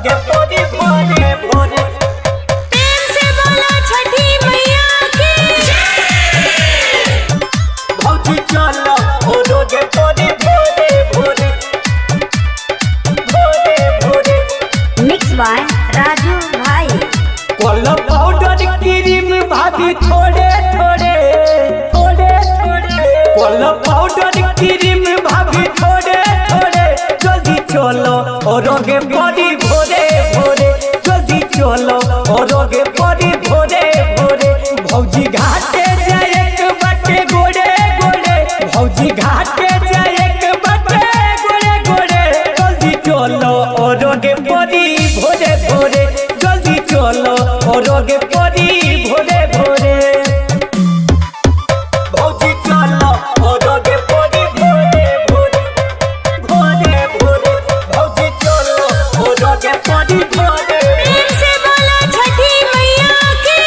गे परी भोरे भोरे। प्रेम से बोलो छठी मैया की भौजी चलो ओरो गे परी भोरे भोरे भोरे भोरे। मिक्स बाय राजू भाई। कॉल पाउडर क्रीम भाभी थोड़े थोड़े थोड़े थोड़े। कॉल पाउडर क्रीम भाभी थोड़े थोड़े। जल्दी चलो ओरो गे परी भोरे भोरे। जल्दी चलो ओरो गे परी भोरे भोरे। भौजी घाटे जाए बाटे गोड़े गोड़े। भौजी घाटे जाए बाटे गोड़े गोड़े। जल्दी चलो ओरो गे परी भोरे भोरे। जल्दी चलो ओरो गे परी भोरे भोरे। भौजी चलो ओरो गे परी भोरे भोरे भोरे भोरे। भौजी चलो ओरो गे परी भोरे। प्रेम से बोलो छठी मैया की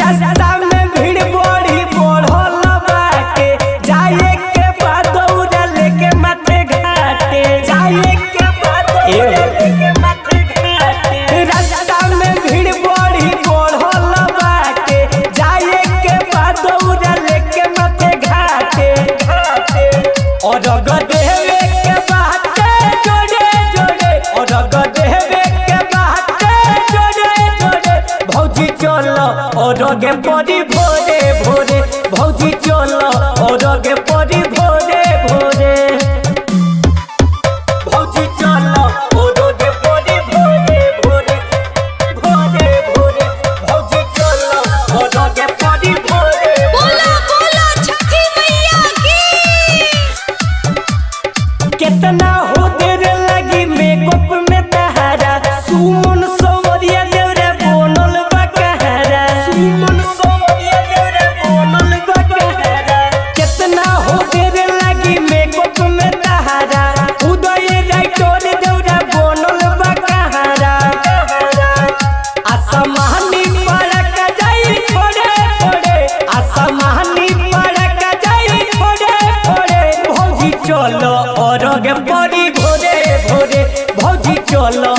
रास्ता में भीड़ बड़ी बढ़ल बाटे। जाए के बाद दौड़ा लेके माथे घाटे। जाए के बाद दौड़ा लेके माथे घाटे। रास्ता में भीड़ बड़ी बढ़ल बाटे। जाए के बाद दौड़ा लेके माथे घाटे घाटे। और गदेवे के बाटे जोड़े जोड़े। और गदेवे के बाटे जोड़े जोड़े। भौजी चलो और गे परी भोरे भोरे। भौजी चलो और गे परी भोरे भोरे। भौजी चलो और गे परी भोरे भोरे भोरे भोरे। भौजी चलो और गे परी भोरे। बोलो बोलो छठी मैया की। कितना हो देर लगी मेकअप में तहारा। सुमन सवरिया देवरे बनल बा कहरा। सुमन सवरिया देवरे बनल बा कहरा। कितना हो देर लगी मेकअप में तहारा। उदय राइटर देवरे बनल बा कहरा। आसमानी पड़क जाई थोड़े थोड़े। आसमानी पड़क जाई थोड़े थोड़े। भौजी चलो और गे परी भोरे भोरे। भौजी चलो